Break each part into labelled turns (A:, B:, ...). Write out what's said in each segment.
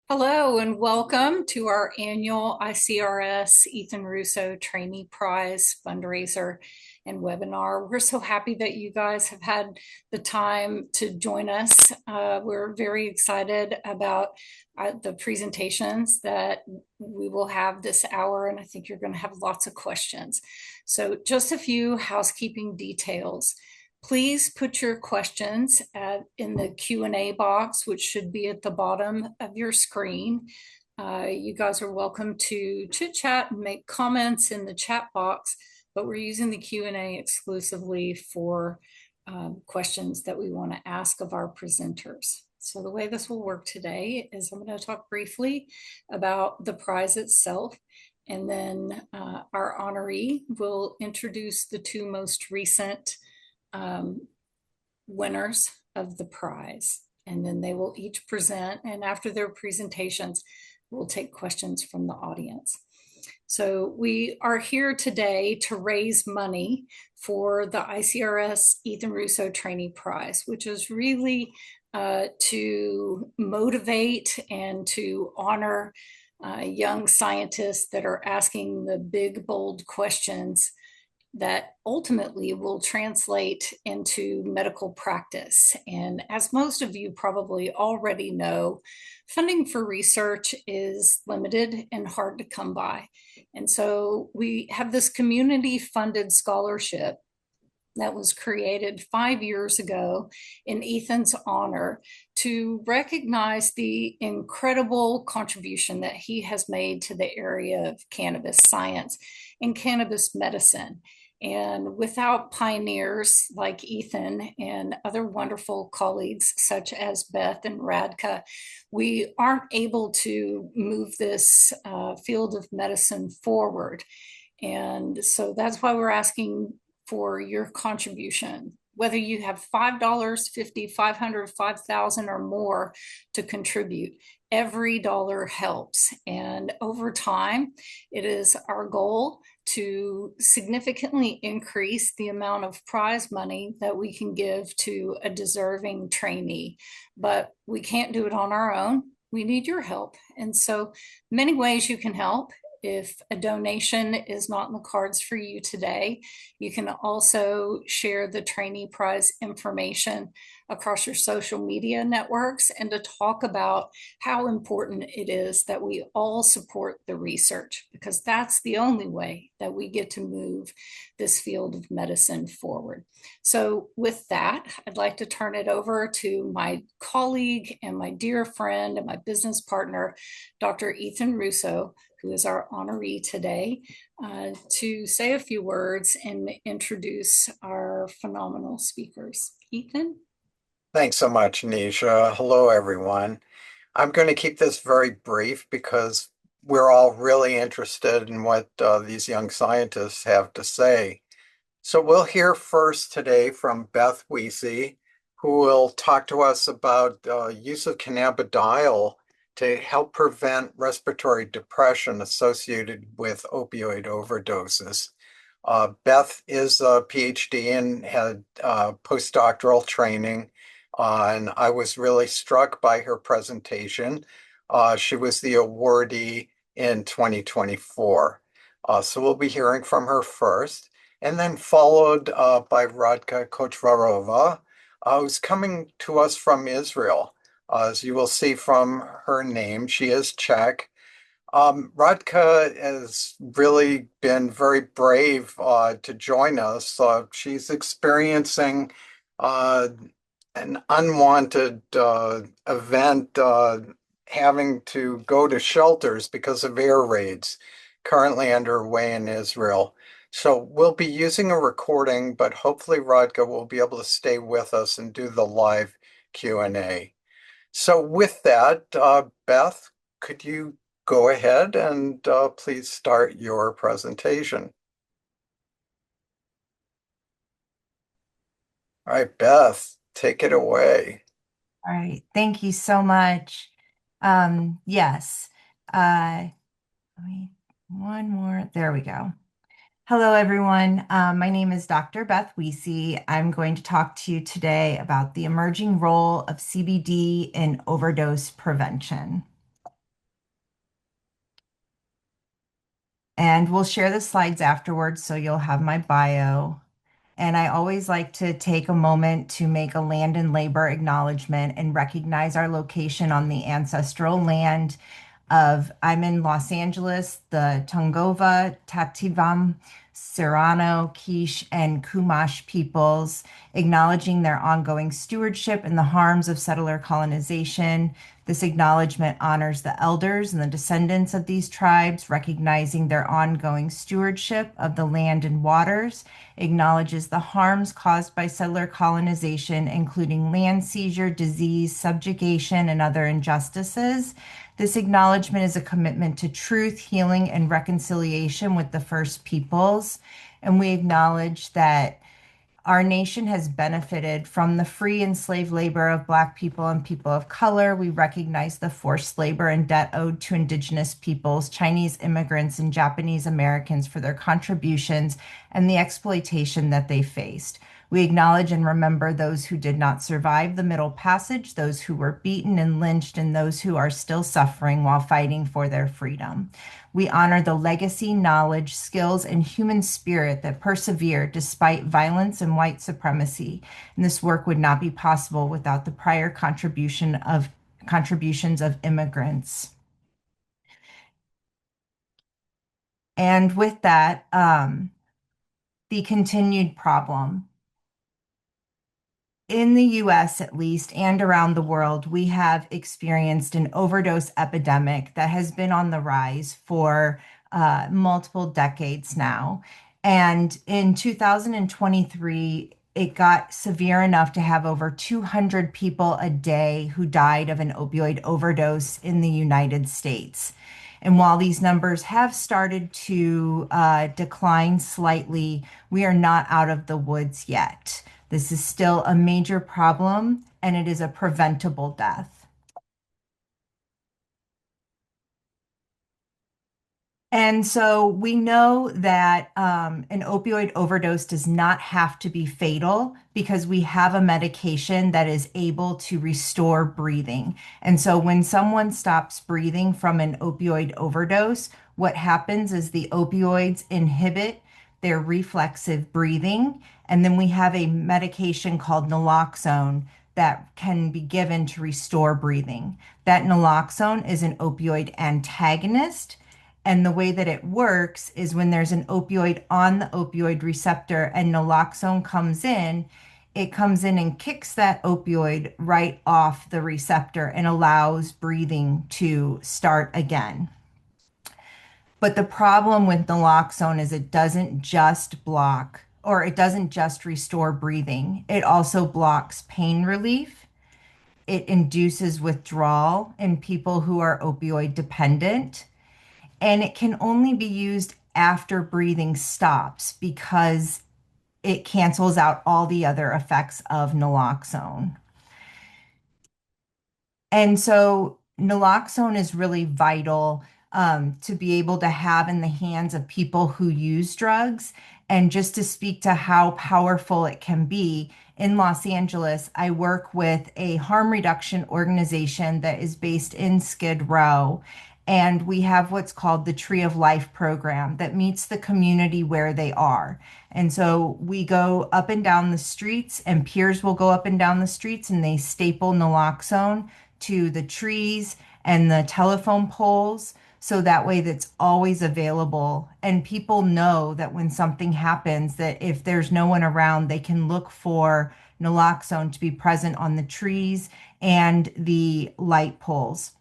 A: Hello and welcome to our annual ICRS Ethan Russo Trainee Prize fundraiser and webinar. We're so happy that you guys have had the time to join us. We're very excited about the presentations that we will have this hour, and I think you're going to have lots of questions. So just a few housekeeping details. Please put your questions in the Q&A box, which should be at the bottom of your screen. You guys are welcome to chit chat and make comments in the chat box, but we're using the Q&A exclusively for questions that we want to ask of our presenters. So the way this will work today is I'm going to talk briefly about the prize itself, and then our honoree will introduce the two most recent winners of the prize, and then they will each present, and after their presentations we'll take questions from the audience. So we are here today to raise money for the ICRS Ethan Russo Trainee Prize, which is really to motivate and to honor young scientists that are asking the big, bold questions that ultimately will translate into medical practice. And as most of you probably already know, funding for research is limited and hard to come by. And so we have this community funded scholarship that was created 5 years ago in Ethan's honor to recognize the incredible contribution that he has made to the area of cannabis science and cannabis medicine. And without pioneers like Ethan and other wonderful colleagues such as Beth and Radka, we aren't able to move this field of medicine forward. And so that's why we're asking for your contribution, whether you have $5, 50, 500, 5,000 or more to contribute. Every dollar helps. And over time, it is our goal to significantly increase the amount of prize money that we can give to a deserving trainee. But we can't do it on our own. We need your help. And so many ways you can help. If a donation is not in the cards for you today, you can also share the trainee prize information across your social media networks and to talk about how important it is that we all support the research, because that's the only way that we get to move this field of medicine forward. So with that, I'd like to turn it over to my colleague and my dear friend and my business partner, Dr. Ethan Russo, who is our honoree today, to say a few words and introduce our phenomenal speakers. Ethan?
B: Thanks so much, Nisha. Hello, everyone. I'm going to keep this very brief because we're all really interested in what these young scientists have to say. So we'll hear first today from Beth Wiese, who will talk to us about use of cannabidiol to help prevent respiratory depression associated with opioid overdoses. Beth is a PhD and had postdoctoral training, and I was really struck by her presentation. She was the awardee in 2024. So we'll be hearing from her first, and then followed by Radka Kocvarova, who's coming to us from Israel. As you will see from her name, she is Czech. Radka has really been very brave to join us. She's experiencing an unwanted event, having to go to shelters because of air raids currently underway in Israel. So we'll be using a recording, but hopefully Radka will be able to stay with us and do the live Q&A. So with that, Beth, could you go ahead and please start your presentation? All right, Beth, take it away.
C: All right, thank you so much. Yes, one more, there we go. Hello, everyone. My name is Dr. Beth Wiese. I'm going to talk to you today about the emerging role of CBD in overdose prevention. And we'll share the slides afterwards, so you'll have my bio. And I always like to take a moment to make a land and labor acknowledgement and recognize our location on the ancestral land of, I'm in Los Angeles, the Tongova, Tativam, Serrano, Quiche, and Chumash peoples, acknowledging their ongoing stewardship and the harms of settler colonization. This acknowledgement honors the elders and the descendants of these tribes, recognizing their ongoing stewardship of the land and waters, acknowledges the harms caused by settler colonization, including land seizure, disease, subjugation, and other injustices. This acknowledgement is a commitment to truth, healing, and reconciliation with the First Peoples. And we acknowledge that our nation has benefited from the free and slave labor of Black people and people of color. We recognize the forced labor and debt owed to Indigenous peoples, Chinese immigrants, and Japanese Americans for their contributions and the exploitation that they faced. We acknowledge and remember those who did not survive the Middle Passage, those who were beaten and lynched, and those who are still suffering while fighting for their freedom. We honor the legacy, knowledge, skills, and human spirit that persevere despite violence and white supremacy. And this work would not be possible without the prior contributions of immigrants. And with that, the continued problem. In the US, at least, and around the world, we have experienced an overdose epidemic that has been on the rise for multiple decades now. And in 2023, it got severe enough to have over 200 people a day who died of an opioid overdose in the United States. And while these numbers have started to decline slightly, we are not out of the woods yet. This is still a major problem, and it is a preventable death. And so we know that an opioid overdose does not have to be fatal because we have a medication that is able to restore breathing. And so when someone stops breathing from an opioid overdose, what happens is the opioids inhibit their reflexive breathing. And then we have a medication called naloxone that can be given to restore breathing. That naloxone is an opioid antagonist. And the way that it works is when there's an opioid on the opioid receptor and naloxone comes in, it comes in and kicks that opioid right off the receptor and allows breathing to start again. But the problem with naloxone is it doesn't just block or it doesn't just restore breathing. It also blocks pain relief. It induces withdrawal in people who are opioid dependent. And it can only be used after breathing stops because it cancels out all the other effects of naloxone. And so naloxone is really vital to be able to have in the hands of people who use drugs. And just to speak to how powerful it can be, in Los Angeles, I work with a harm reduction organization that is based in Skid Row. And we have what's called the Tree of Life program that meets the community where they are. And so we go up and down the streets, and peers will go up and down the streets, and they staple naloxone to the trees and the telephone poles. So that way that's always available. And people know that when something happens, that if there's no one around, they can look for naloxone to be present on the trees and the light poles.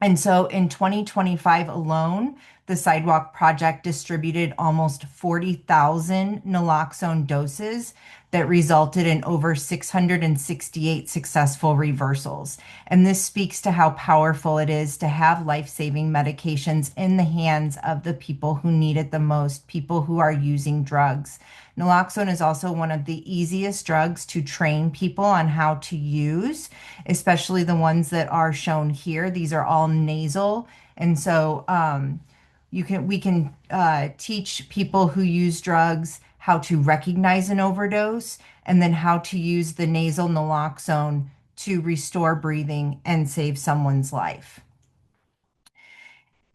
C: And so in 2025 alone, the Sidewalk Project distributed almost 40,000 naloxone doses that resulted in over 668 successful reversals. And this speaks to how powerful it is to have life-saving medications in the hands of the people who need it the most, people who are using drugs. Naloxone is also one of the easiest drugs to train people on how to use, especially the ones that are shown here. These are all nasal. And so we can teach people who use drugs how to recognize an overdose and then how to use the nasal naloxone to restore breathing and save someone's life.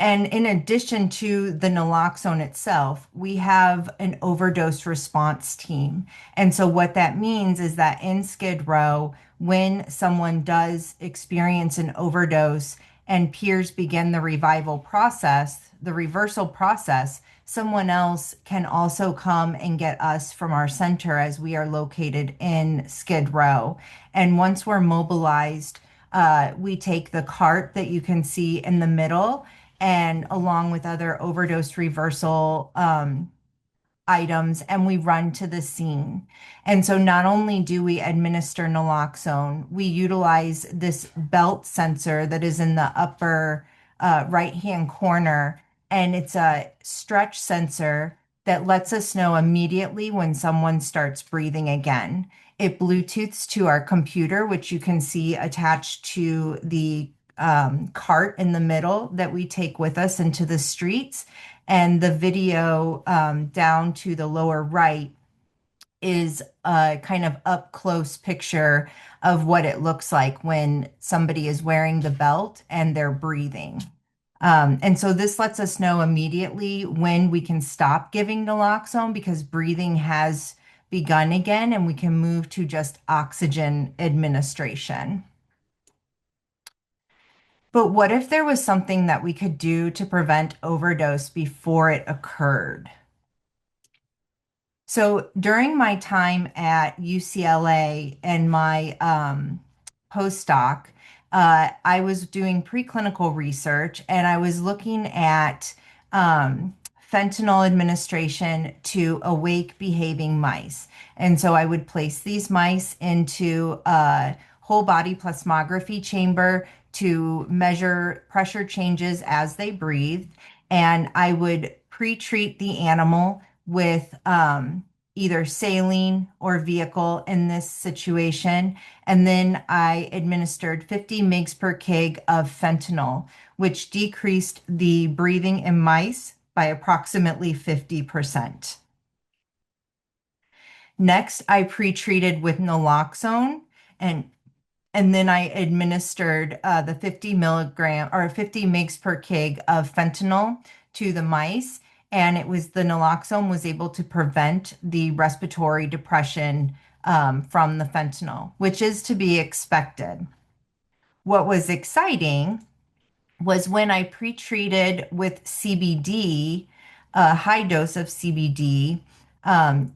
C: And in addition to the naloxone itself, we have an overdose response team. And so what that means is that in Skid Row, when someone does experience an overdose and peers begin the revival process, the reversal process, someone else can also come and get us from our center as we are located in Skid Row. And once we're mobilized, we take the cart that you can see in the middle, and along with other overdose reversal items, and we run to the scene. And so not only do we administer naloxone, we utilize this belt sensor that is in the upper right-hand corner, and it's a stretch sensor that lets us know immediately when someone starts breathing again. It Bluetooths to our computer, which you can see attached to the cart in the middle that we take with us into the streets. And the video down to the lower right is a kind of up close picture of what it looks like when somebody is wearing the belt and they're breathing. And so this lets us know immediately when we can stop giving naloxone because breathing has begun again, and we can move to just oxygen administration. But what if there was something that we could do to prevent overdose before it occurred? So during my time at UCLA and my postdoc, I was doing preclinical research and I was looking at fentanyl administration to awake behaving mice. And so I would place these mice into a whole body plasmography chamber to measure pressure changes as they breathed. And I would pre-treat the animal with either saline or vehicle in this situation. And then I administered 50 mg per kg of fentanyl, which decreased the breathing in mice by approximately 50%. Next, I pre-treated with naloxone, and then I administered the 50 mg per kg of fentanyl to the mice. And it was the naloxone was able to prevent the respiratory depression from the fentanyl, which is to be expected. What was exciting was when I pre-treated with CBD, a high dose of CBD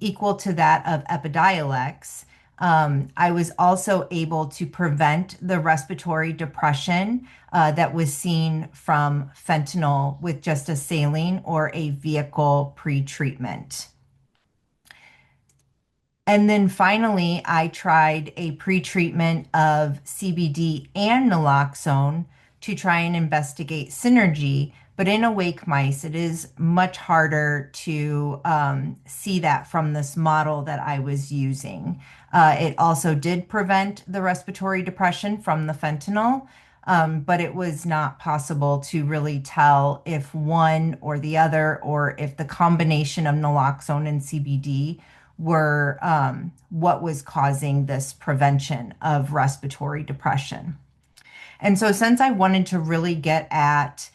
C: equal to that of Epidiolex. I was also able to prevent the respiratory depression that was seen from fentanyl with just a saline or a vehicle pre-treatment. And then finally, I tried a pre-treatment of CBD and naloxone to try and investigate synergy. But in awake mice, it is much harder to see that from this model that I was using. It also did prevent the respiratory depression from the fentanyl, but it was not possible to really tell if one or the other, or if the combination of naloxone and CBD were what was causing this prevention of respiratory depression. And so since I wanted to really get at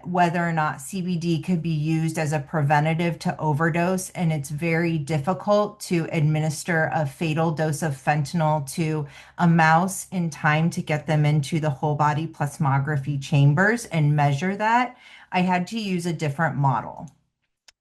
C: whether or not CBD could be used as a preventative to overdose, and it's very difficult to administer a fatal dose of fentanyl to a mouse in time to get them into the whole body plasmography chambers and measure that, I had to use a different model.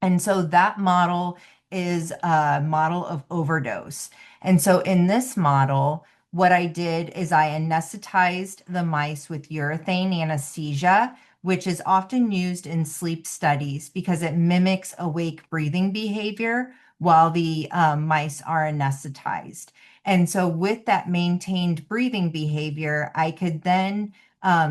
C: And so that model is a model of overdose. And so in this model, what I did is I anesthetized the mice with urethane anesthesia, which is often used in sleep studies because it mimics awake breathing behavior while the mice are anesthetized. And so with that maintained breathing behavior, I could then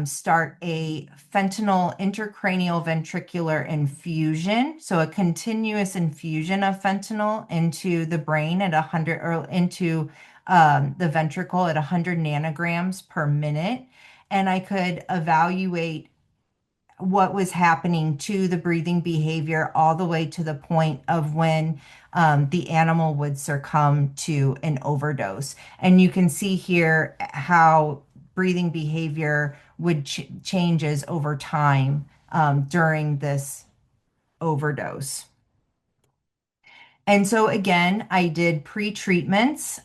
C: start a fentanyl intracranial ventricular infusion. So a continuous infusion of fentanyl into the brain at 100 or into the ventricle at 100 nanograms per minute. And I could evaluate what was happening to the breathing behavior all the way to the point of when the animal would succumb to an overdose. And you can see here how breathing behavior would changes over time during this overdose. And so again, I did pre-treatments.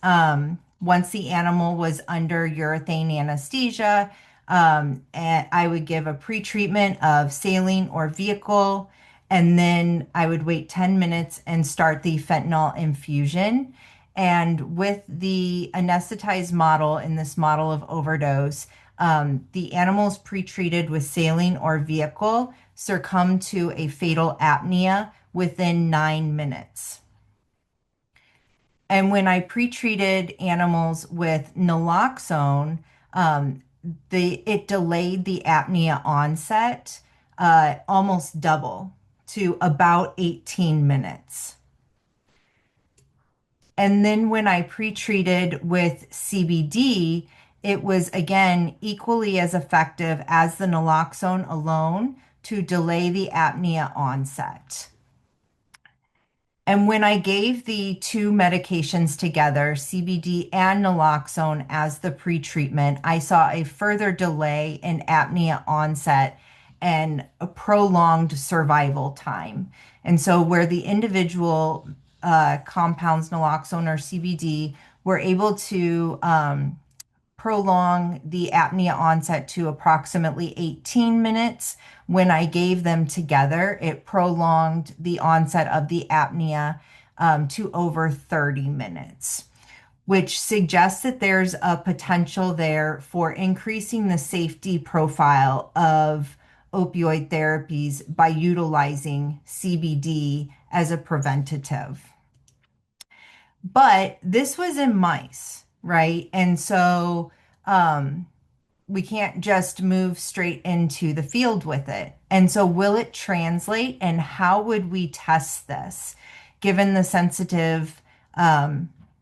C: Once the animal was under urethane anesthesia, and I would give a pre-treatment of saline or vehicle, and then I would wait 10 minutes and start the fentanyl infusion. And with the anesthetized model in this model of overdose, the animals pre-treated with saline or vehicle succumbed to a fatal apnea within 9 minutes. And when I pre-treated animals with naloxone, it delayed the apnea onset almost double to about 18 minutes. And then when I pre-treated with CBD, it was again equally as effective as the naloxone alone to delay the apnea onset. And when I gave the two medications together, CBD and naloxone, as the pretreatment, I saw a further delay in apnea onset and a prolonged survival time. And so, where the individual compounds, naloxone or CBD, were able to prolong the apnea onset to approximately 18 minutes. When I gave them together, it prolonged the onset of the apnea to over 30 minutes, which suggests that there's a potential there for increasing the safety profile of opioid therapies by utilizing CBD as a preventative. But this was in mice, right? And so we can't just move straight into the field with it. And so, will it translate, and how would we test this given the sensitive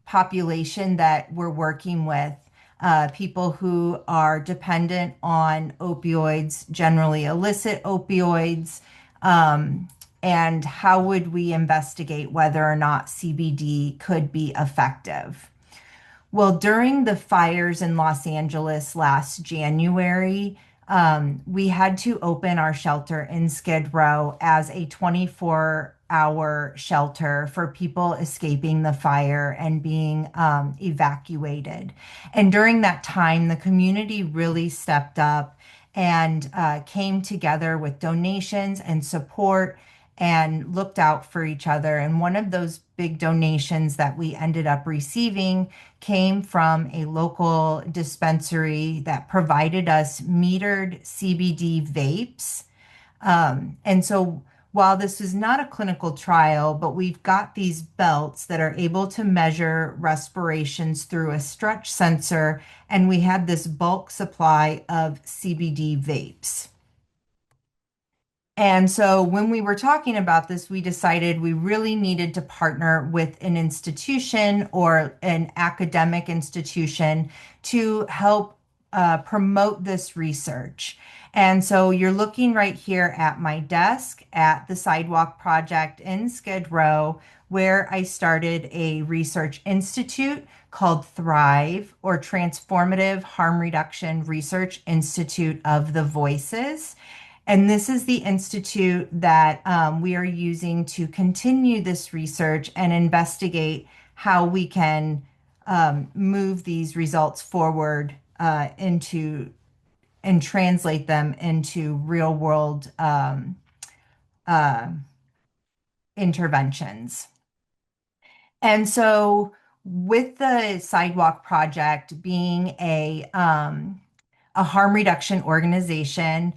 C: population that we're working with? People who are dependent on opioids, generally illicit opioids. And how would we investigate whether or not CBD could be effective? Well, during the fires in Los Angeles last January, we had to open our shelter in Skid Row as a 24-hour shelter for people escaping the fire and being evacuated. And during that time, the community really stepped up and came together with donations and support and looked out for each other. And one of those big donations that we ended up receiving came from a local dispensary that provided us metered CBD vapes. And so while this is not a clinical trial, but we've got these belts that are able to measure respirations through a stretch sensor, and we had this bulk supply of CBD vapes. And so when we were talking about this, we decided we really needed to partner with an institution or an academic institution to help promote this research. And so you're looking right here at my desk at the Sidewalk Project in Skid Row, where I started a research institute called Thrive, or Transformative Harm Reduction Research Institute of the Voices. And this is the institute that we are using to continue this research and investigate how we can move these results forward into and translate them into real world interventions. And so, with the Sidewalk Project being a harm reduction organization,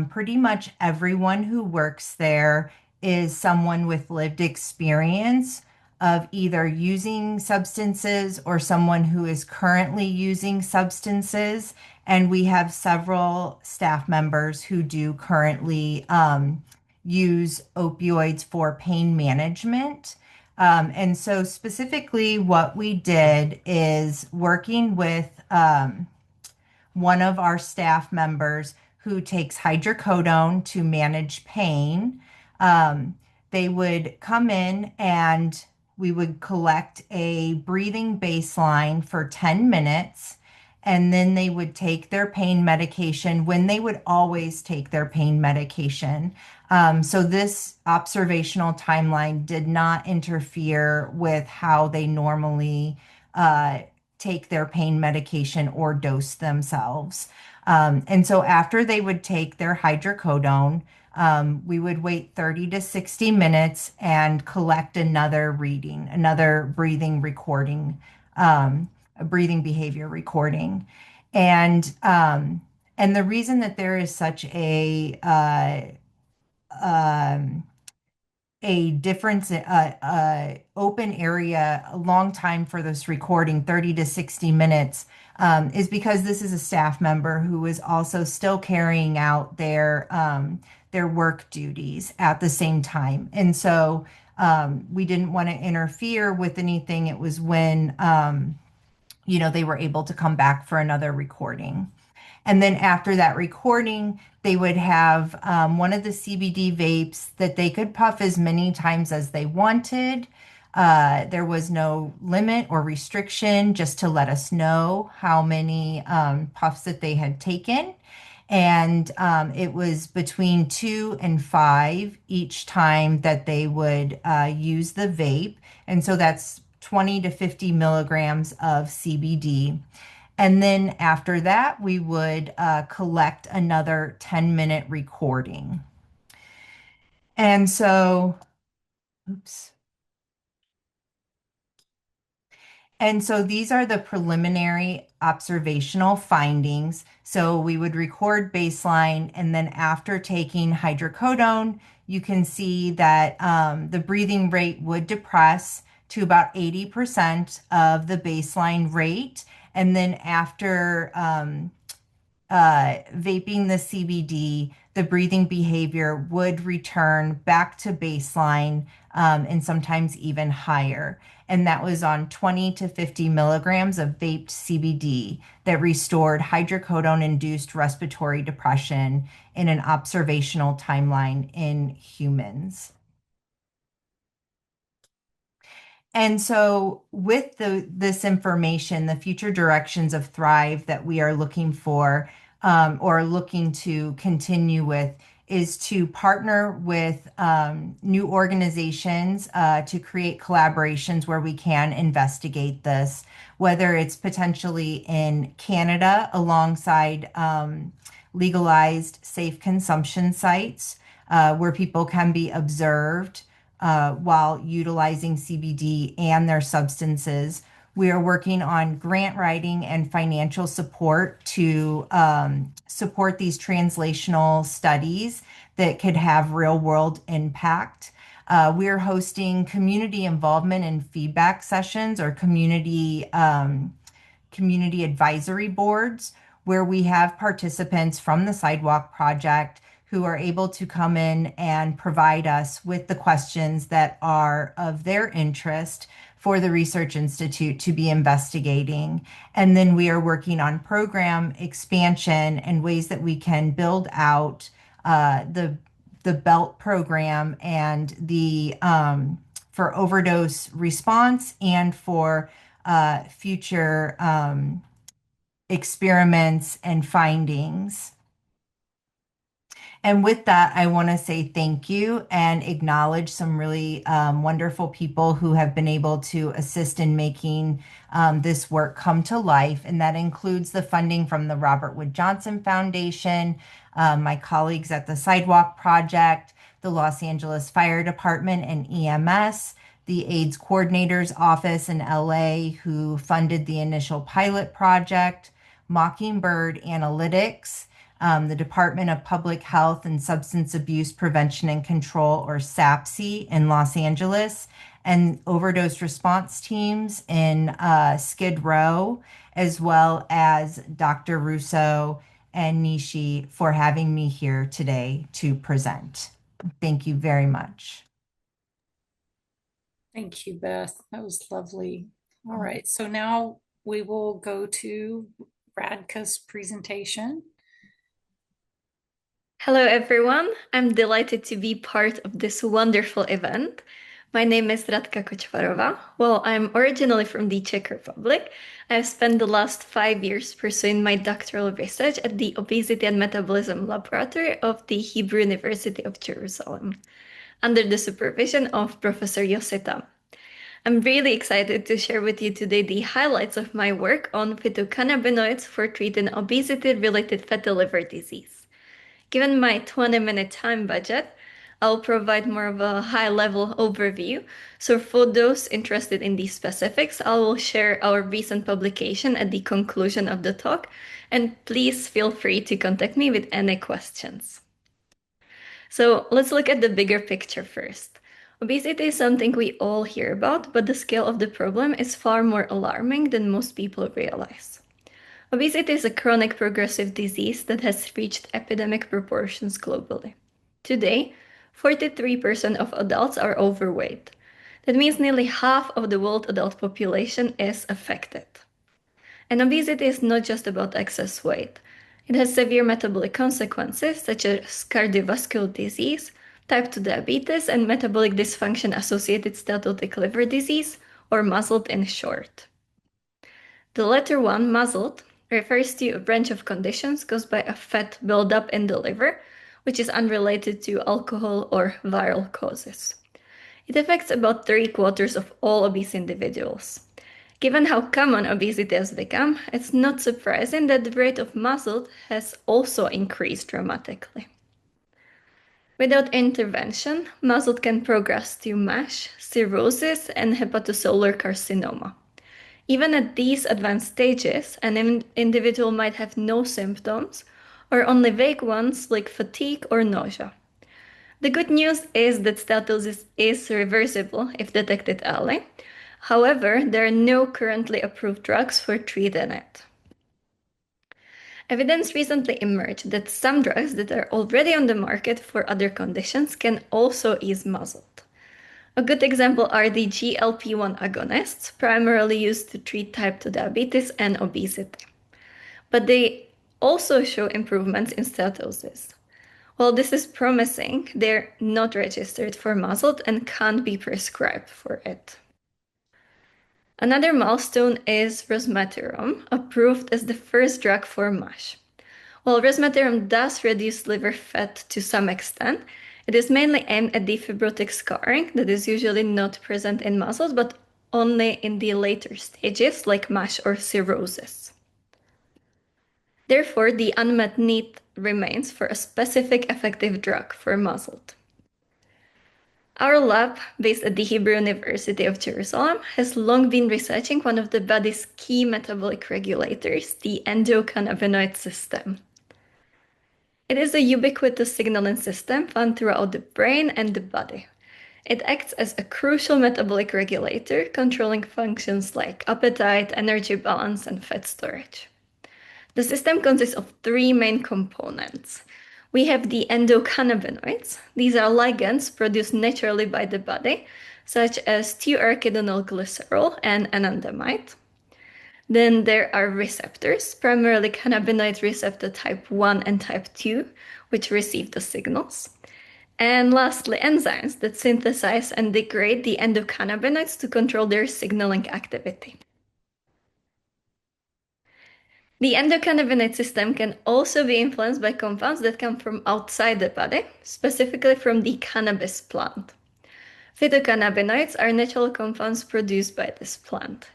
C: pretty much everyone who works there is someone with lived experience of either using substances or someone who is currently using substances. And we have several staff members who do currently use opioids for pain management. And so specifically what we did is working with one of our staff members who takes hydrocodone to manage pain. They would come in and we would collect a breathing baseline for 10 minutes. and then they would take their pain medication when they would always take their pain medication. So this observational timeline did not interfere with how they normally take their pain medication or dose themselves. And so after they would take their hydrocodone, we would wait 30 to 60 minutes and collect another reading, another breathing recording, a breathing behavior recording. And the reason that there is such um, a difference, open area, a long time for this recording, 30 to 60 minutes, is because this is a staff member who is also still carrying out their work duties at the same time. And so we didn't want to interfere with anything. It was when, they were able to come back for another recording. And then after that recording, they would have one of the CBD vapes that they could puff as many times as they wanted. There was no limit or restriction, just to let us know how many puffs that they had taken. And it was between 2 and 5 each time that they would use the vape. And so that's 20 to 50 milligrams of CBD. And then after that, we would collect another 10-minute recording. And so, oops. And so these are the preliminary observational findings. So we would record baseline, and then after taking hydrocodone, you can see that the breathing rate would depress to about 80% of the baseline rate. And then after vaping the CBD, the breathing behavior would return back to baseline, and sometimes even higher. And that was on 20 to 50 milligrams of vaped CBD that restored hydrocodone-induced respiratory depression in an observational timeline in humans. And so with this information, the future directions of Thrive that we are looking for, or looking to continue with, is to partner with new organizations to create collaborations where we can investigate this, whether it's potentially in Canada alongside legalized safe consumption sites where people can be observed while utilizing CBD and their substances. We are working on grant writing and financial support to support these translational studies that could have real world impact. We're hosting community involvement and feedback sessions, or community advisory boards, where we have participants from the Sidewalk Project who are able to come in and provide us with the questions that are of their interest for the Research Institute to be investigating. And then we are working on program expansion and ways that we can build out the BELT program and the for overdose response, and for future experiments and findings. And with that, I want to say thank you and acknowledge some really wonderful people who have been able to assist in making this work come to life. And that includes the funding from the Robert Wood Johnson Foundation, my colleagues at the Sidewalk Project, the Los Angeles Fire Department and EMS, the AIDS Coordinator's Office in LA, who funded the initial pilot project, Mockingbird Analytics, the Department of Public Health and Substance Abuse Prevention and Control, or SAPC, in Los Angeles, and overdose response teams in Skid Row, as well as Dr. Russo and Nishi for having me here today to present. Thank you very much.
A: Thank you, Beth. That was lovely. All right, so now we will go to Radka's presentation.
D: Hello, everyone. I'm delighted to be part of this wonderful event. My name is Radka Kocvarova. Well, I'm originally from the Czech Republic. I've spent the last 5 years pursuing my doctoral research at the Obesity and Metabolism Laboratory of the Hebrew University of Jerusalem, under the supervision of Professor Yossi. I'm really excited to share with you today the highlights of my work on phytocannabinoids for treating obesity-related fatty liver disease. Given my 20-minute time budget, I'll provide more of a high-level overview. So for those interested in these specifics, I will share our recent publication at the conclusion of the talk, and please feel free to contact me with any questions. So let's look at the bigger picture first. Obesity is something we all hear about, but the scale of the problem is far more alarming than most people realize. Obesity is a chronic progressive disease that has reached epidemic proportions globally. Today, 43% of adults are overweight. That means nearly half of the world adult population is affected. And obesity is not just about excess weight. It has severe metabolic consequences such as cardiovascular disease, type 2 diabetes, and metabolic dysfunction associated steatotic liver disease, or MASLD in short. The letter 1, MASLD, refers to a branch of conditions caused by a fat buildup in the liver, which is unrelated to alcohol or viral causes. It affects about 3/4 of all obese individuals. Given how common obesity has become, it's not surprising that the rate of MASLD has also increased dramatically. Without intervention, MASLD can progress to MASH, cirrhosis, and hepatocellular carcinoma. Even at these advanced stages, an individual might have no symptoms or only vague ones like fatigue or nausea. The good news is that steatosis is reversible if detected early. However, there are no currently approved drugs for treating it. Evidence recently emerged that some drugs that are already on the market for other conditions can also ease MASLD. A good example are the GLP-1 agonists, primarily used to treat type 2 diabetes and obesity. But they also show improvements in steatosis. While this is promising, they're not registered for MASLD and can't be prescribed for it. Another milestone is resmetirom, approved as the first drug for MASH. While resmetirom does reduce liver fat to some extent, it is mainly aimed at the fibrotic scarring that is usually not present in muscles, but only in the later stages like MASH or cirrhosis. Therefore, the unmet need remains for a specific effective drug for MASLD. Our lab, based at the Hebrew University of Jerusalem, has long been researching one of the body's key metabolic regulators, the endocannabinoid system. It is a ubiquitous signaling system found throughout the brain and the body. It acts as a crucial metabolic regulator, controlling functions like appetite, energy balance, and fat storage. The system consists of three main components. We have the endocannabinoids. These are ligands produced naturally by the body, such as 2-arachidonylglycerol and anandamide. Then there are receptors, primarily cannabinoid receptor type 1 and type 2, which receive the signals. And lastly, enzymes that synthesize and degrade the endocannabinoids to control their signaling activity. The endocannabinoid system can also be influenced by compounds that come from outside the body, specifically from the cannabis plant. Phytocannabinoids are natural compounds produced by this plant.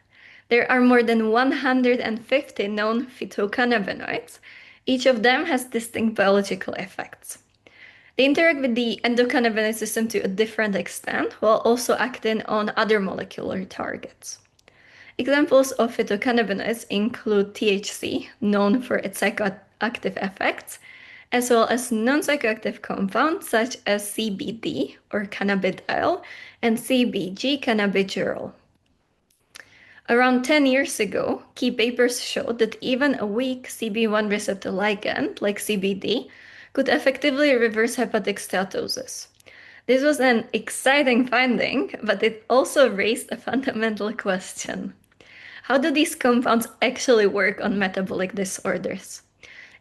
D: There are more than 150 known phytocannabinoids. Each of them has distinct biological effects. They interact with the endocannabinoid system to a different extent, while also acting on other molecular targets. Examples of phytocannabinoids include THC, known for its psychoactive effects, as well as non-psychoactive compounds such as CBD, or cannabidiol, and CBG, cannabidiol. Around 10 years ago, key papers showed that even a weak CB1 receptor ligand, like CBD, could effectively reverse hepatic steatosis. This was an exciting finding, but it also raised a fundamental question. How do these compounds actually work on metabolic disorders?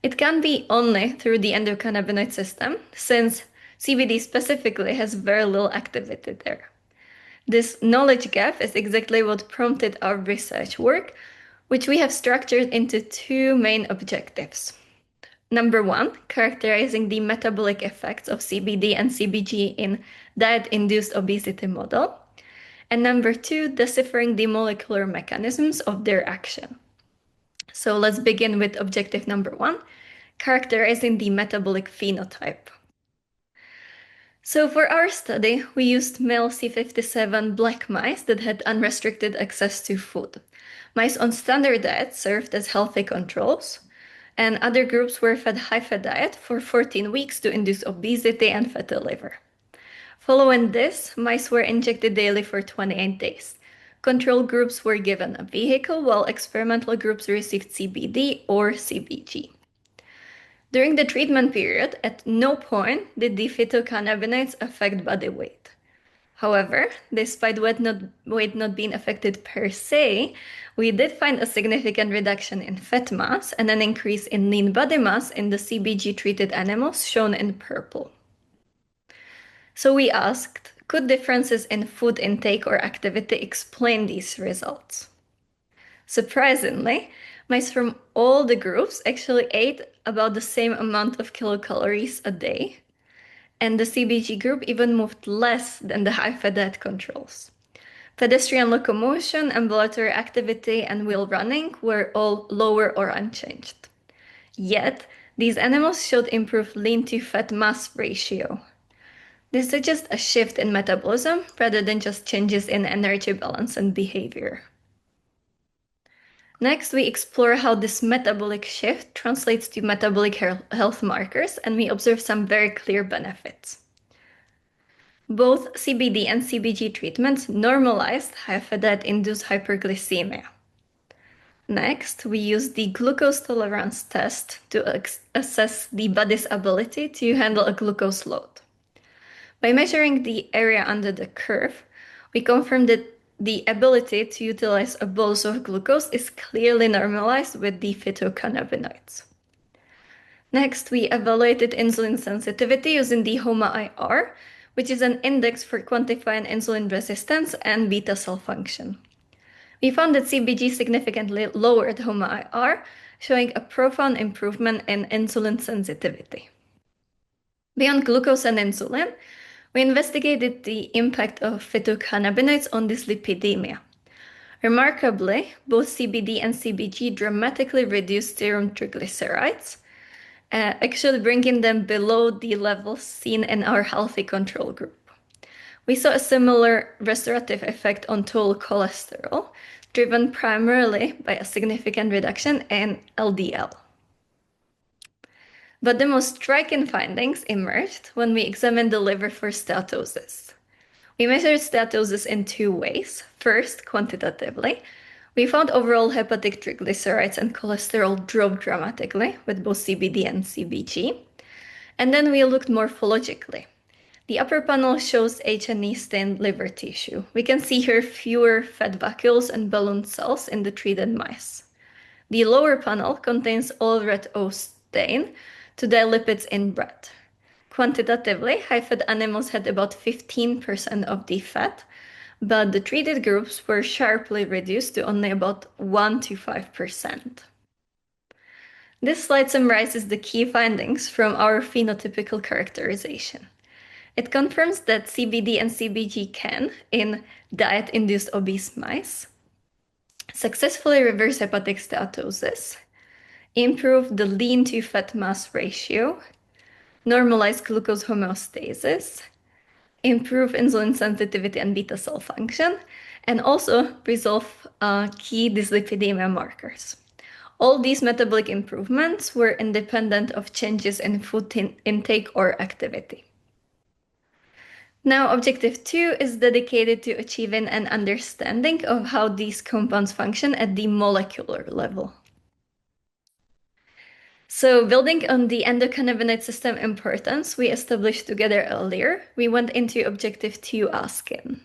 D: It can be only through the endocannabinoid system, since CBD specifically has very little activity there. This knowledge gap is exactly what prompted our research work, which we have structured into two main objectives. Number one, characterizing the metabolic effects of CBD and CBG in diet-induced obesity model. And number two, deciphering the molecular mechanisms of their action. So let's begin with objective number one, characterizing the metabolic phenotype. So for our study, we used male C57 black mice that had unrestricted access to food. Mice on standard diet served as healthy controls, and other groups were fed high-fat diet for 14 weeks to induce obesity and fatty liver. Following this, mice were injected daily for 28 days. Control groups were given a vehicle, while experimental groups received CBD or CBG. During the treatment period, at no point did the phytocannabinoids affect body weight. However, despite weight not being affected per se, we did find a significant reduction in fat mass and an increase in lean body mass in the CBG-treated animals shown in purple. So we asked, could differences in food intake or activity explain these results? Surprisingly, mice from all the groups actually ate about the same amount of kilocalories a day, and the CBG group even moved less than the high-fat diet controls. Pedestrian locomotion, ambulatory activity, and wheel running were all lower or unchanged. Yet, these animals showed improved lean-to-fat mass ratio. This suggests a shift in metabolism rather than just changes in energy balance and behavior. Next, we explore how this metabolic shift translates to metabolic health markers, and we observe some very clear benefits. Both CBD and CBG treatments normalized high-fat diet-induced hyperglycemia. Next, we use the glucose tolerance test to assess the body's ability to handle a glucose load. By measuring the area under the curve, we confirmed that the ability to utilize a bolus of glucose is clearly normalized with the phytocannabinoids. Next, we evaluated insulin sensitivity using the HOMA-IR, which is an index for quantifying insulin resistance and beta cell function. We found that CBG significantly lowered HOMA-IR, showing a profound improvement in insulin sensitivity. Beyond glucose and insulin, we investigated the impact of phytocannabinoids on dyslipidemia. Remarkably, both CBD and CBG dramatically reduced serum triglycerides, actually bringing them below the levels seen in our healthy control group. We saw a similar restorative effect on total cholesterol, driven primarily by a significant reduction in LDL. But the most striking findings emerged when we examined the liver for steatosis. We measured steatosis in two ways. First, quantitatively. We found overall hepatic triglycerides and cholesterol drop dramatically with both CBD and CBG. And then we looked morphologically. The upper panel shows H&E stained liver tissue. We can see here fewer fat vacuoles and balloon cells in the treated mice. The lower panel contains all red O stain to the lipids in red. Quantitatively, high-fat animals had about 15% of the fat, but the treated groups were sharply reduced to only about 1 to 5%. This slide summarizes the key findings from our phenotypical characterization. It confirms that CBD and CBG can, in diet-induced obese mice, successfully reverse hepatic steatosis, improve the lean-to-fat mass ratio, normalize glucose homeostasis, improve insulin sensitivity and beta cell function, and also resolve key dyslipidemia markers. All these metabolic improvements were independent of changes in food intake or activity. Now, objective 2 is dedicated to achieving an understanding of how these compounds function at the molecular level. So, building on the endocannabinoid system importance we established together earlier, we went into objective 2 asking,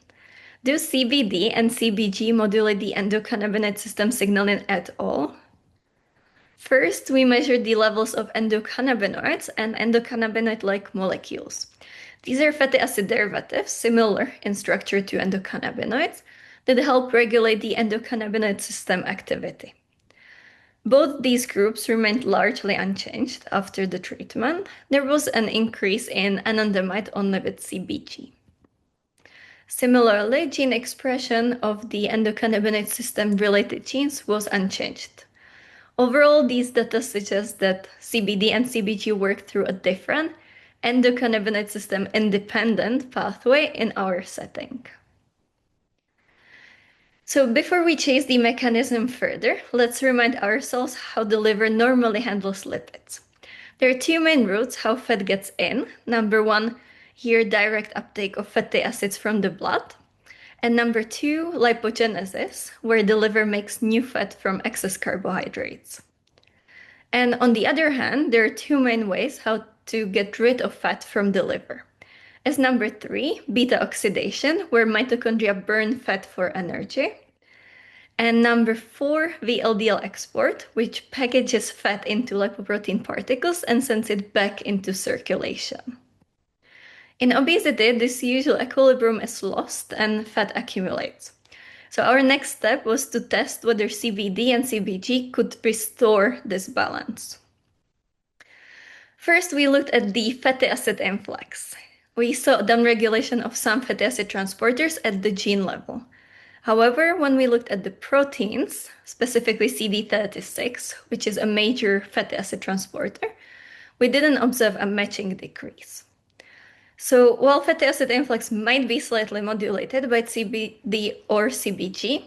D: do CBD and CBG modulate the endocannabinoid system signaling at all? First, we measured the levels of endocannabinoids and endocannabinoid-like molecules. These are fatty acid derivatives, similar in structure to endocannabinoids, that help regulate the endocannabinoid system activity. Both these groups remained largely unchanged after the treatment. There was an increase in anandamide only with CBG. Similarly, gene expression of the endocannabinoid system-related genes was unchanged. Overall, these data suggest that CBD and CBG work through a different endocannabinoid system-independent pathway in our setting. So before we chase the mechanism further, let's remind ourselves how the liver normally handles lipids. There are two main routes how fat gets in. Number one, here direct uptake of fatty acids from the blood. And number two, lipogenesis, where the liver makes new fat from excess carbohydrates. And on the other hand, there are two main ways how to get rid of fat from the liver. As number three, beta oxidation, where mitochondria burn fat for energy. And number four, VLDL export, which packages fat into lipoprotein particles and sends it back into circulation. In obesity, this usual equilibrium is lost and fat accumulates. So our next step was to test whether CBD and CBG could restore this balance. First, we looked at the fatty acid influx. We saw downregulation of some fatty acid transporters at the gene level. However, when we looked at the proteins, specifically CD36, which is a major fatty acid transporter, we didn't observe a matching decrease. So while fatty acid influx might be slightly modulated by CBD or CBG,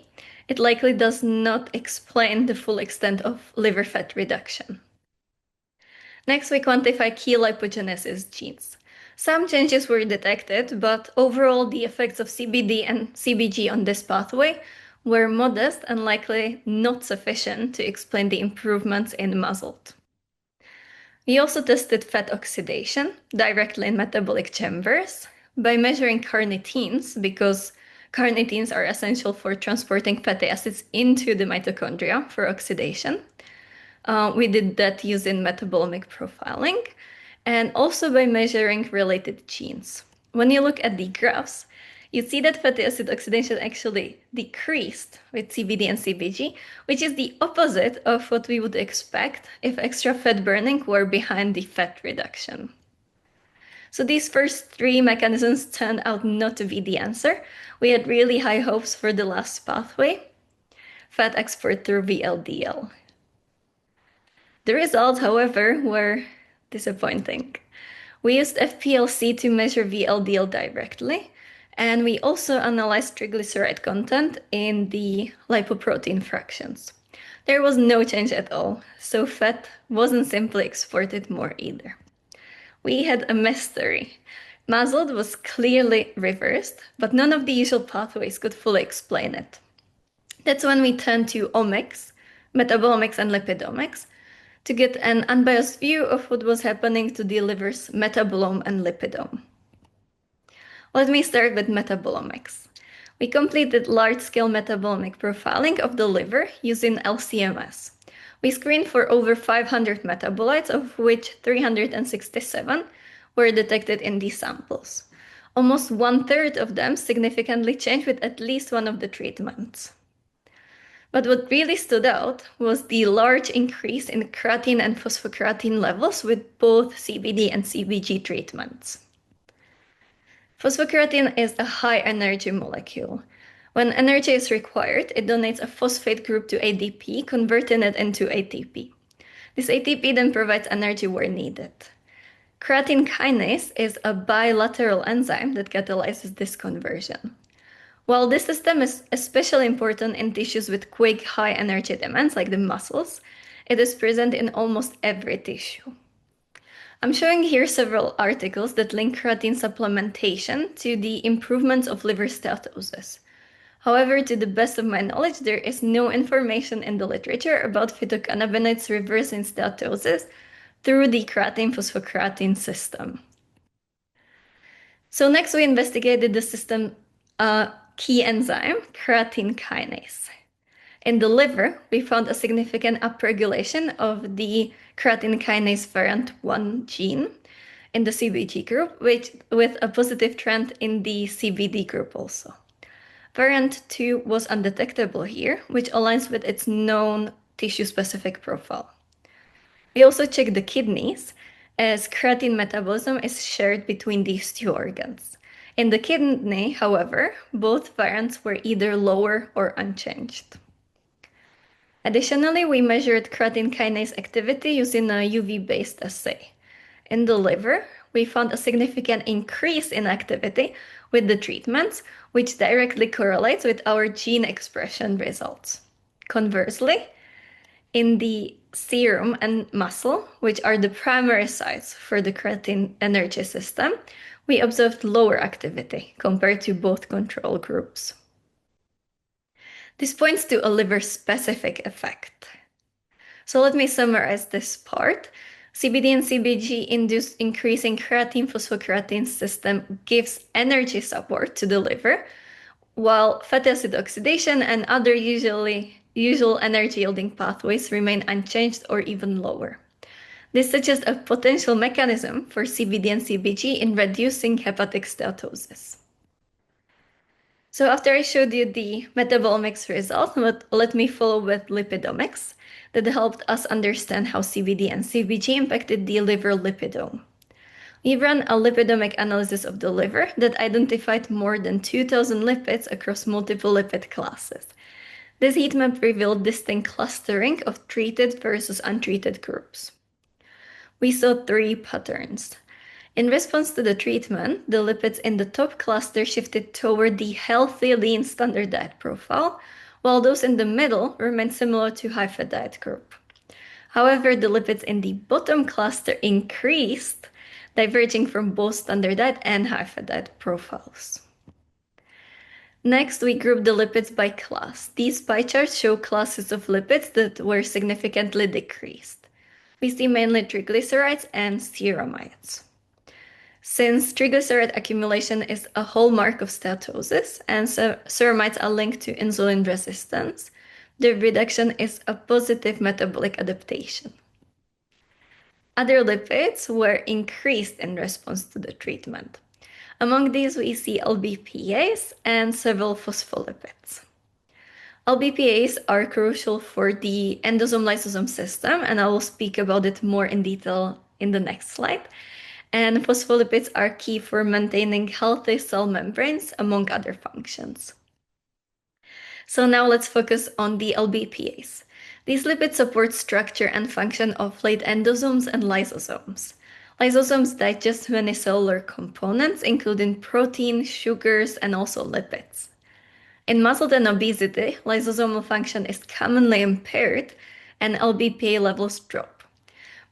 D: it likely does not explain the full extent of liver fat reduction. Next, we quantify key lipogenesis genes. Some changes were detected, but overall the effects of CBD and CBG on this pathway were modest and likely not sufficient to explain the improvements in MASLT. We also tested fat oxidation directly in metabolic chambers by measuring carnitines, because carnitines are essential for transporting fatty acids into the mitochondria for oxidation. We did that using metabolomic profiling and also by measuring related genes. When you look at the graphs, you see that fatty acid oxidation actually decreased with CBD and CBG, which is the opposite of what we would expect if extra fat burning were behind the fat reduction. So these first three mechanisms turned out not to be the answer. We had really high hopes for the last pathway, fat export through VLDL. The results, however, were disappointing. We used FPLC to measure VLDL directly, and we also analyzed triglyceride content in the lipoprotein fractions. There was no change at all, so fat wasn't simply exported more either. We had a mystery. MASLT was clearly reversed, but none of the usual pathways could fully explain it. That's when we turned to omics, metabolomics, and lipidomics to get an unbiased view of what was happening to the liver's metabolome and lipidome. Let me start with metabolomics. We completed large-scale metabolomic profiling of the liver using LCMS. We screened for over 500 metabolites, of which 367 were detected in these samples. Almost 1/3 of them significantly changed with at least one of the treatments. But what really stood out was the large increase in creatine and phosphocreatine levels with both CBD and CBG treatments. Phosphocreatine is a high-energy molecule. When energy is required, it donates a phosphate group to ADP, converting it into ATP. This ATP then provides energy where needed. Creatine kinase is a bilateral enzyme that catalyzes this conversion. While this system is especially important in tissues with quick high energy demands like the muscles, it is present in almost every tissue. I'm showing here several articles that link creatine supplementation to the improvements of liver steatosis. However, to the best of my knowledge, there is no information in the literature about phytocannabinoids reversing steatosis through the creatine phosphocreatine system. So next we investigated the system key enzyme, creatine kinase. In the liver, we found a significant upregulation of the creatine kinase variant 1 gene. in the CBG group, with a positive trend in the CBD group also. Variant 2 was undetectable here, which aligns with its known tissue-specific profile. We also checked the kidneys, as creatine metabolism is shared between these two organs. In the kidney, however, both variants were either lower or unchanged. Additionally, we measured creatine kinase activity using a UV-based assay. In the liver, we found a significant increase in activity with the treatments, which directly correlates with our gene expression results. Conversely, in the serum and muscle, which are the primary sites for the creatine energy system, we observed lower activity compared to both control groups. This points to a liver-specific effect. So let me summarize this part. CBD and CBG-induced increasing creatine phosphocreatine system gives energy support to the liver, while fatty acid oxidation and other usual energy-yielding pathways remain unchanged or even lower. This suggests a potential mechanism for CBD and CBG in reducing hepatic steatosis. So after I showed you the metabolomics result, let me follow with lipidomics that helped us understand how CBD and CBG impacted the liver lipidome. We ran a lipidomic analysis of the liver that identified more than 2,000 lipids across multiple lipid classes. This heat map revealed distinct clustering of treated versus untreated groups. We saw three patterns. In response to the treatment, the lipids in the top cluster shifted toward the healthy, lean standard diet profile, while those in the middle remained similar to high-fat diet group. However, the lipids in the bottom cluster increased, diverging from both standard diet and high-fat diet profiles. Next, we grouped the lipids by class. These pie charts show classes of lipids that were significantly decreased. We see mainly triglycerides and ceramides. Since triglyceride accumulation is a hallmark of steatosis and ceramides are linked to insulin resistance, the reduction is a positive metabolic adaptation. Other lipids were increased in response to the treatment. Among these, we see LBPAs and several phospholipids. LBPAs are crucial for the endosome-lysosome system, and I will speak about it more in detail in the next slide. And phospholipids are key for maintaining healthy cell membranes, among other functions. So now let's focus on the LBPAs. These lipids support structure and function of late endosomes and lysosomes. Lysosomes digest many cellular components, including protein, sugars, and also lipids. In muscle and obesity, lysosomal function is commonly impaired and LBPA levels drop.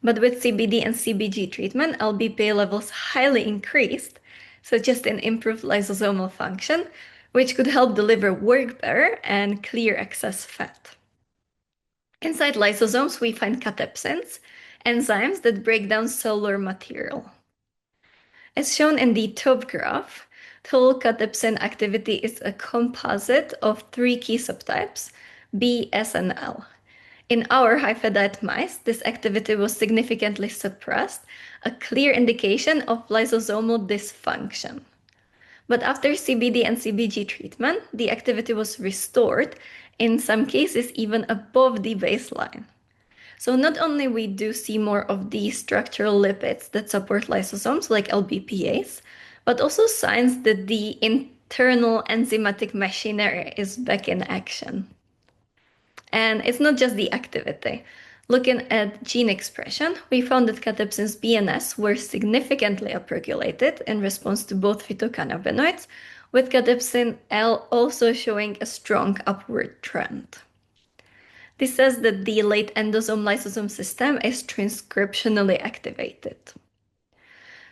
D: But with CBD and CBG treatment, LBPA levels highly increased, suggesting improved lysosomal function, which could help the liver work better and clear excess fat. Inside lysosomes, we find catepsins, enzymes that break down cellular material. As shown in the top graph, total catepsin activity is a composite of three key subtypes, B, S, and L. In our high-fat diet mice, this activity was significantly suppressed, a clear indication of lysosomal dysfunction. But after CBD and CBG treatment, the activity was restored, in some cases even above the baseline. So not only we do see more of these structural lipids that support lysosomes like LBPAs, but also signs that the internal enzymatic machinery is back in action. And it's not just the activity. Looking at gene expression, we found that catepsins B and S were significantly upregulated in response to both phytocannabinoids, with catepsin L also showing a strong upward trend. This says that the late endosome lysosome system is transcriptionally activated.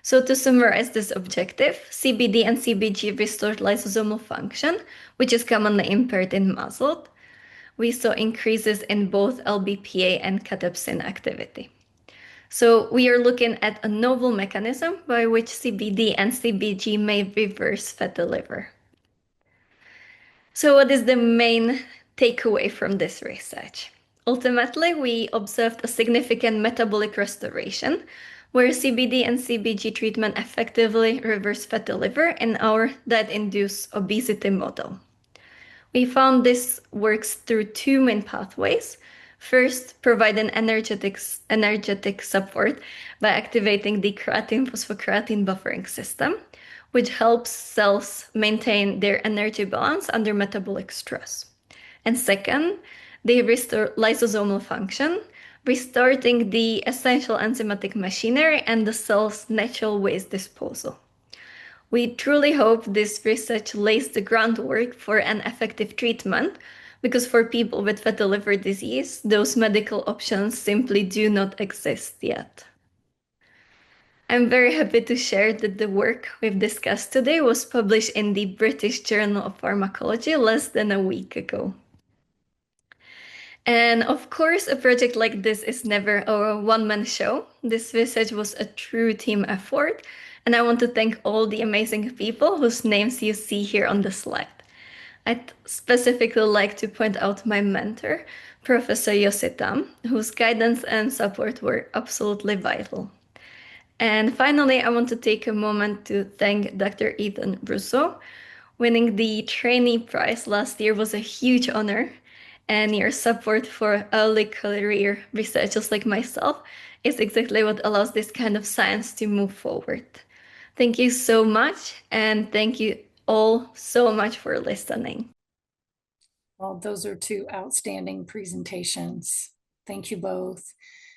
D: So to summarize this objective, CBD and CBG restored lysosomal function, which is commonly impaired in muscle. We saw increases in both LBPA and catepsin activity. So we are looking at a novel mechanism by which CBD and CBG may reverse fatty liver. So what is the main takeaway from this research? Ultimately, we observed a significant metabolic restoration where CBD and CBG treatment effectively reverse fatty liver in our diet-induced obesity model. We found this works through two main pathways. First, provide an energetic support by activating the creatine phosphocreatine buffering system, which helps cells maintain their energy balance under metabolic stress. And second, they restore lysosomal function, restarting the essential enzymatic machinery and the cell's natural waste disposal. We truly hope this research lays the groundwork for an effective treatment, because for people with fatty liver disease, those medical options simply do not exist yet. I'm very happy to share that the work we've discussed today was published in the British Journal of Pharmacology less than a week ago. And of course, a project like this is never a one-man show. This research was a true team effort, and I want to thank all the amazing people whose names you see here on the slide. I'd specifically like to point out my mentor, Professor Yositam, whose guidance and support were absolutely vital. And finally, I want to take a moment to thank Dr. Ethan Russo. Winning the Trainee prize last year was a huge honor, and your support for early career researchers like myself is exactly what allows this kind of science to move forward. Thank you so much, and thank you all so much for listening.
A: Well, those are two outstanding presentations. Thank you both.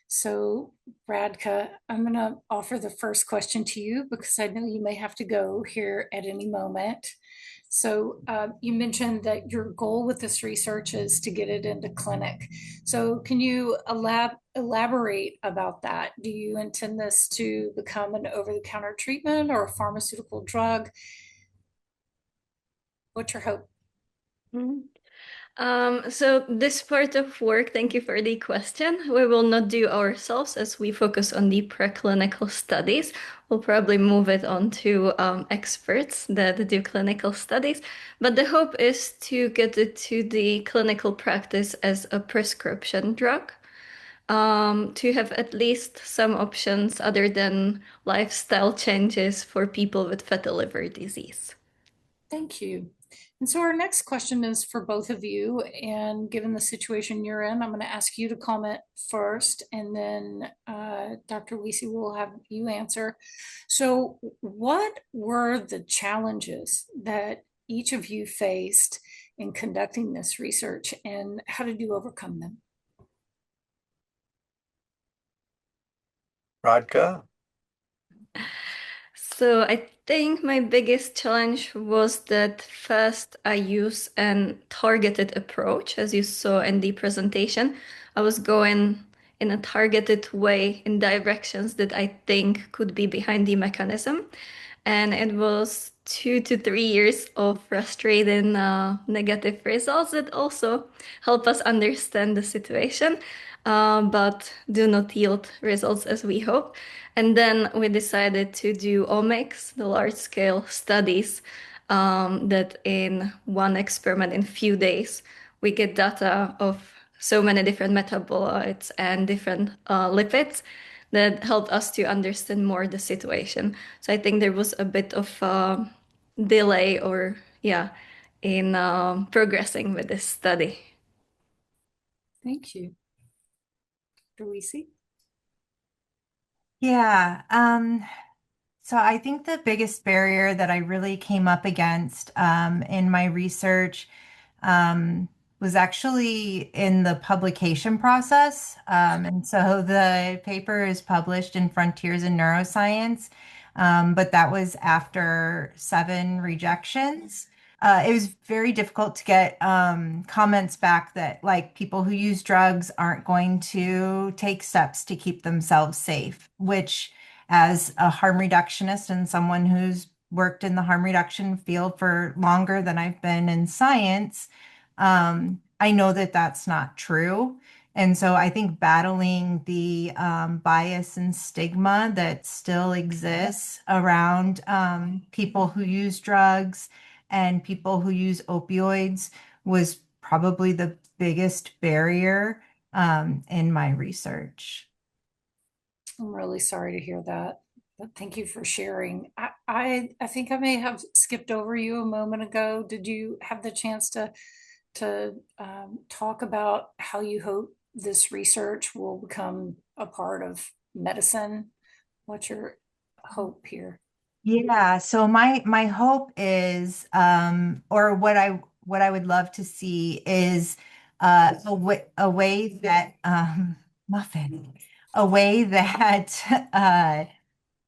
A: So, Radka, I'm going to offer the first question to you because I know you may have to go here at any moment. So, you mentioned that your goal with this research is to get it into clinic. So, can you elaborate about that? Do you intend this to become an over-the-counter treatment or a pharmaceutical drug? What's your hope?
D: So this part of work, thank you for the question. We will not do ourselves as we focus on the preclinical studies. We'll probably move it on to experts that do clinical studies. But the hope is to get it to the clinical practice as a prescription drug, to have at least some options other than lifestyle changes for people with fatty liver disease.
A: Thank you. And so our next question is for both of you. And given the situation you're in, I'm going to ask you to comment first, and then Dr. Wiese will have you answer. So what were the challenges that each of you faced in conducting this research, and how did you overcome them?
B: Radka?
D: So I think my biggest challenge was that first I use an targeted approach. As you saw in the presentation, I was going in a targeted way in directions that I think could be behind the mechanism. And it was 2 to 3 years of frustrating negative results that also help us understand the situation, but do not yield results as we hope. And then we decided to do omics, the large-scale studies, that in one experiment in few days, we get data of so many different metabolites and different lipids that helped us to understand more the situation. So I think there was a bit of delay or in progressing with this study.
A: Thank you. Dr. Wiese?
C: Yeah. So I think the biggest barrier that I really came up against in my research was actually in the publication process. And so the paper is published in Frontiers in Neuroscience, but that was after 7 rejections. It was very difficult to get comments back that like people who use drugs aren't going to take steps to keep themselves safe, which as a harm reductionist and someone who's worked in the harm reduction field for longer than I've been in science, I know that that's not true. And so I think battling the bias and stigma that still exists around people who use drugs and people who use opioids was probably the biggest barrier in my research.
A: I'm really sorry to hear that, but thank you for sharing. I think I may have skipped over you a moment ago. Did you have the chance to talk about how you hope this research will become a part of medicine? What's your hope here?
C: Yeah, so my hope is or what I would love to see is a way that muffin a way that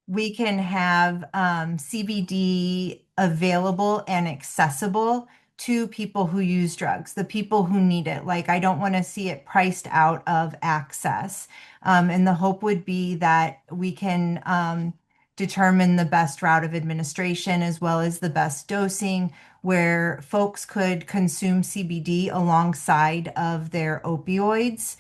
C: we can have CBD available and accessible to people who use drugs, the people who need it. Like, I don't want to see it priced out of access. And the hope would be that we can determine the best route of administration as well as the best dosing, where folks could consume CBD alongside of their opioids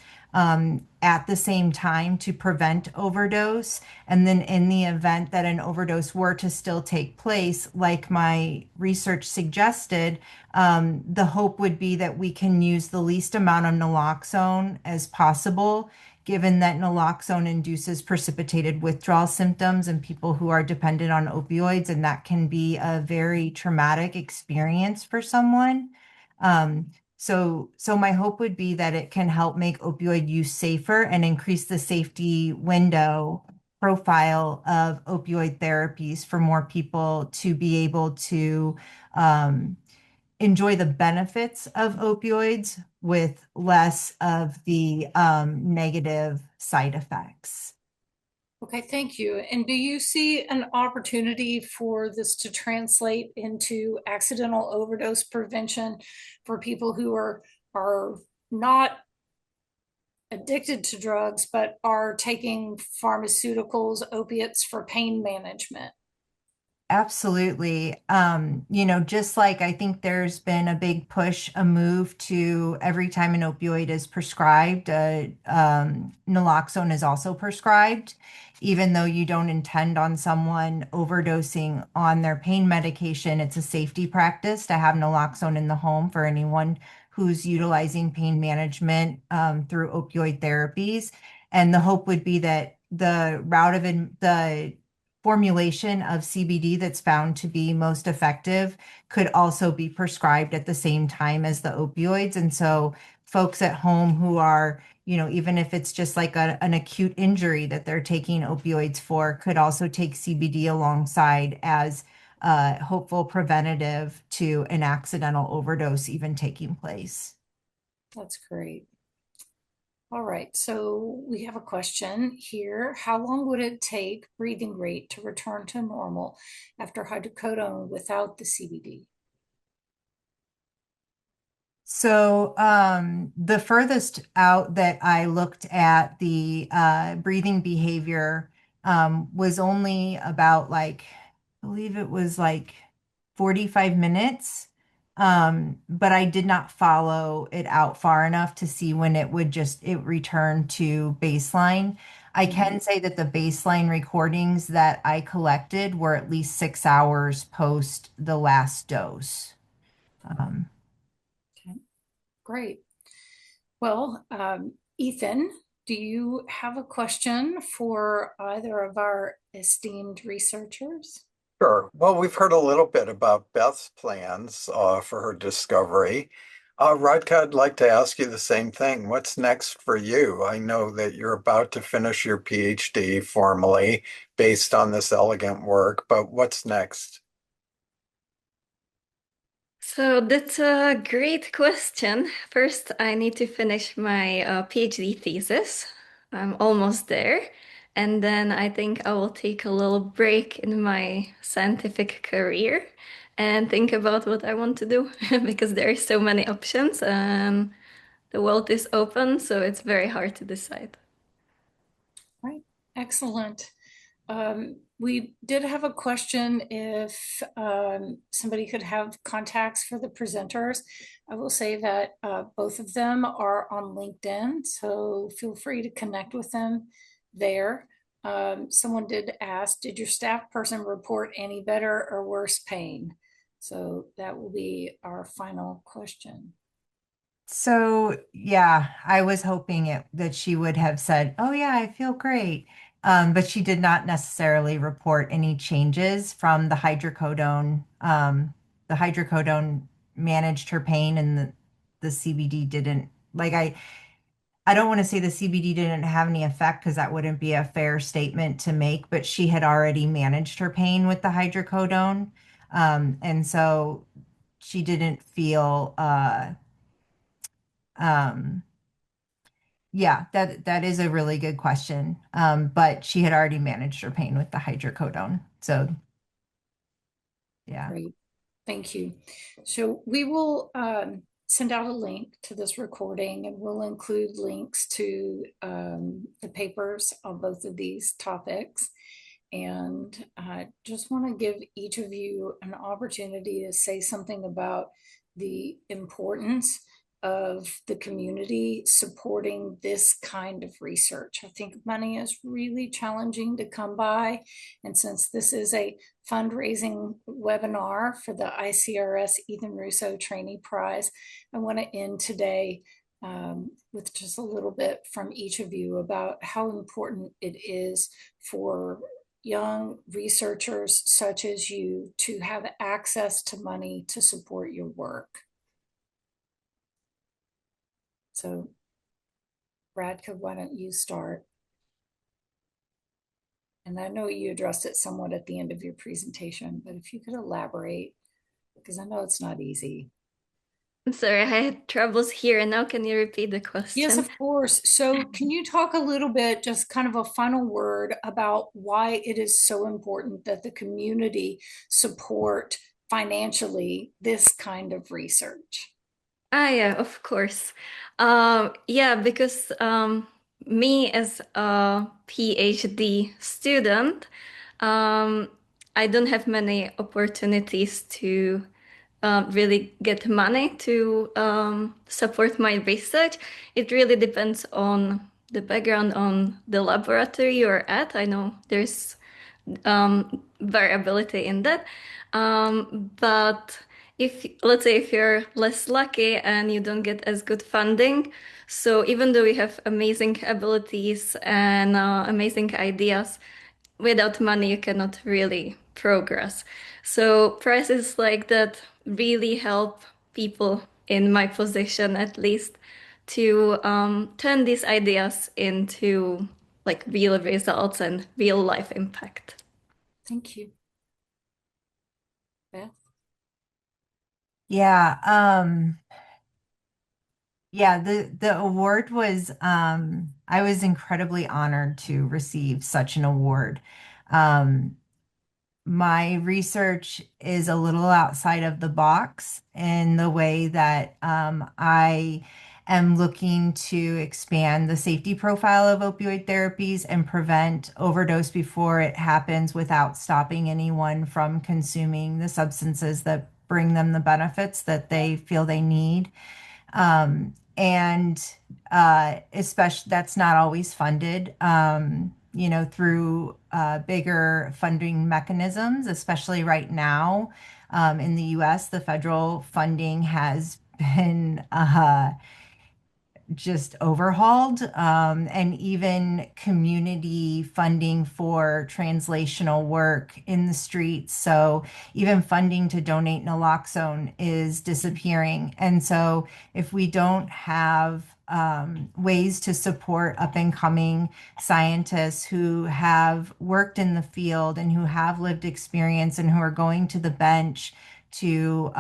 C: at the same time to prevent overdose. And then in the event that an overdose were to still take place, like my research suggested, the hope would be that we can use the least amount of naloxone as possible, given that naloxone induces precipitated withdrawal symptoms in people who are dependent on opioids, and that can be a very traumatic experience for someone. So my hope would be that it can help make opioid use safer and increase the safety window profile of opioid therapies for more people to be able to um, enjoy the benefits of opioids with less of the negative side effects.
A: Okay, thank you. And do you see an opportunity for this to translate into accidental overdose prevention for people who are not addicted to drugs but are taking pharmaceuticals, opiates for pain management?
C: Absolutely. Just like I think there's been a big push, a move to every time an opioid is prescribed, naloxone is also prescribed, even though you don't intend on someone overdosing on their pain medication. It's a safety practice to have naloxone in the home for anyone who's utilizing pain management through opioid therapies. And the hope would be that the route of the formulation of CBD that's found to be most effective could also be prescribed at the same time as the opioids. And so folks at home who are, even if it's just like an acute injury that they're taking opioids for, could also take CBD alongside as hopeful preventative to an accidental overdose even taking place.
A: That's great. All right, so we have a question here. How long would it take breathing rate to return to normal after hydrocodone without the CBD?
C: So the furthest out that I looked at the breathing behavior was only about I believe it was like 45 minutes. But I did not follow it out far enough to see when it returned to baseline. I can say that the baseline recordings that I collected were at least 6 hours post the last dose. Um,
A: Okay, great. Well, Ethan, do you have a question for either of our esteemed researchers?
B: Sure. Well, we've heard a little bit about Beth's plans for her discovery. Radka, I'd like to ask you the same thing. What's next for you? I know that you're about to finish your PhD formally based on this elegant work, but what's next?
D: So that's a great question. First, I need to finish my PhD thesis. I'm almost there. And then I think I will take a little break in my scientific career and think about what I want to do because there are so many options and the world is open, so it's very hard to decide.
A: Right, excellent. We did have a question if somebody could have contacts for the presenters. I will say that both of them are on LinkedIn, so feel free to connect with them there. Someone did ask, did your staff person report any better or worse pain? So that will be our final question.
C: So yeah, I was hoping that she would have said, "Oh yeah, I feel great." but she did not necessarily report any changes from the hydrocodone. The hydrocodone managed her pain, and the CBD didn't. Like I don't want to say the CBD didn't have any effect because that wouldn't be a fair statement to make, but she had already managed her pain with the hydrocodone. And so she didn't feel, um, yeah, that is a really good question. But she had already managed her pain with the hydrocodone. So yeah.
A: Great. Thank you. So we will send out a link to this recording, and we'll include links to the papers on both of these topics. And I just want to give each of you an opportunity to say something about the importance of the community supporting this kind of research. I think money is really challenging to come by. And since this is a fundraising webinar for the ICRS Ethan Russo Trainee Prize, I want to end today with just a little bit from each of you about how important it is for young researchers such as you to have access to money to support your work. So, Radka, why don't you start? And I know you addressed it somewhat at the end of your presentation, but if you could elaborate, because I know it's not easy.
D: I'm sorry, I had troubles here. And now can you repeat the question?
A: Yes, of course. So can you talk a little bit, just kind of a final word about why it is so important that the community support financially this kind of research?
D: Yeah, of course. Yeah, because me as a PhD student, um, I don't have many opportunities to really get money to support my research. It really depends on the background on the laboratory you're at. I know there's variability in that. But if, let's say, if you're less lucky and you don't get as good funding, so even though you have amazing abilities and amazing ideas, without money, you cannot really progress. So prizes like that really help people in my position, at least, to turn these ideas into like real results and real life impact.
A: Thank you. Beth?
C: Yeah. Yeah, the award was I was incredibly honored to receive such an award. Um, my research is a little outside of the box in the way that I am looking to expand the safety profile of opioid therapies and prevent overdose before it happens without stopping anyone from consuming the substances that bring them the benefits that they feel they need. And especially that's not always funded, through bigger funding mechanisms, especially right now in the US, the federal funding has been just overhauled, and even community funding for translational work in the streets. So even funding to donate naloxone is disappearing. And so if we don't have ways to support up and coming scientists who have worked in the field and who have lived experience and who are going to the bench to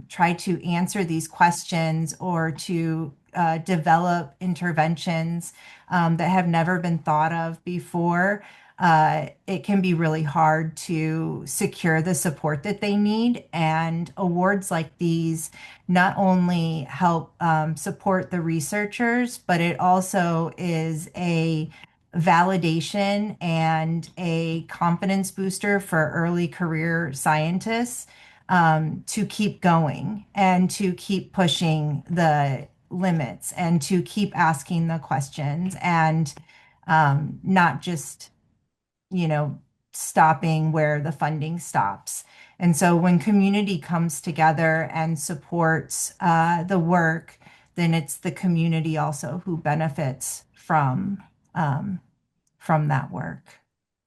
C: try to answer these questions or to develop interventions that have never been thought of before, it can be really hard to secure the support that they need. And awards like these not only help support the researchers, but it also is a validation and a confidence booster for early career scientists to keep going and to keep pushing the limits and to keep asking the questions and not just, stopping where the funding stops. And so when community comes together and supports the work, then it's the community also who benefits from that work.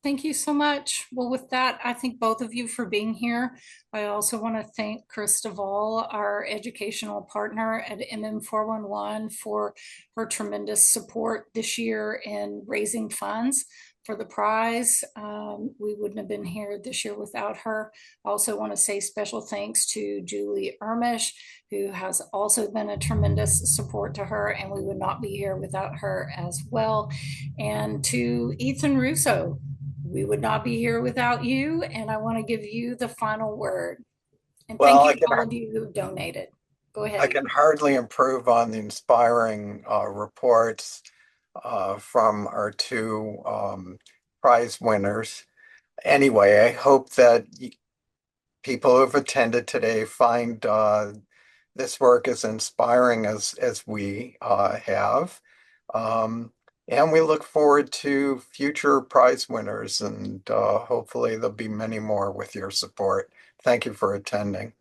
A: Thank you so much. Well, with that, I thank both of you for being here. I also want to thank Chris Duvall, our educational partner at MM411, for her tremendous support this year in raising funds for the prize. We wouldn't have been here this year without her. I also want to say special thanks to Julie Ermish, who has also been a tremendous support to her, and we would not be here without her as well. And to Ethan Russo, we would not be here without you, and I want to give you the final word. And thank you to all of you who donated. Go ahead.
B: I can hardly improve on the inspiring reports from our two prize winners. Anyway, I hope that people who have attended today find this work as inspiring as we have. And we look forward to future prize winners, and hopefully there'll be many more with your support. Thank you for attending.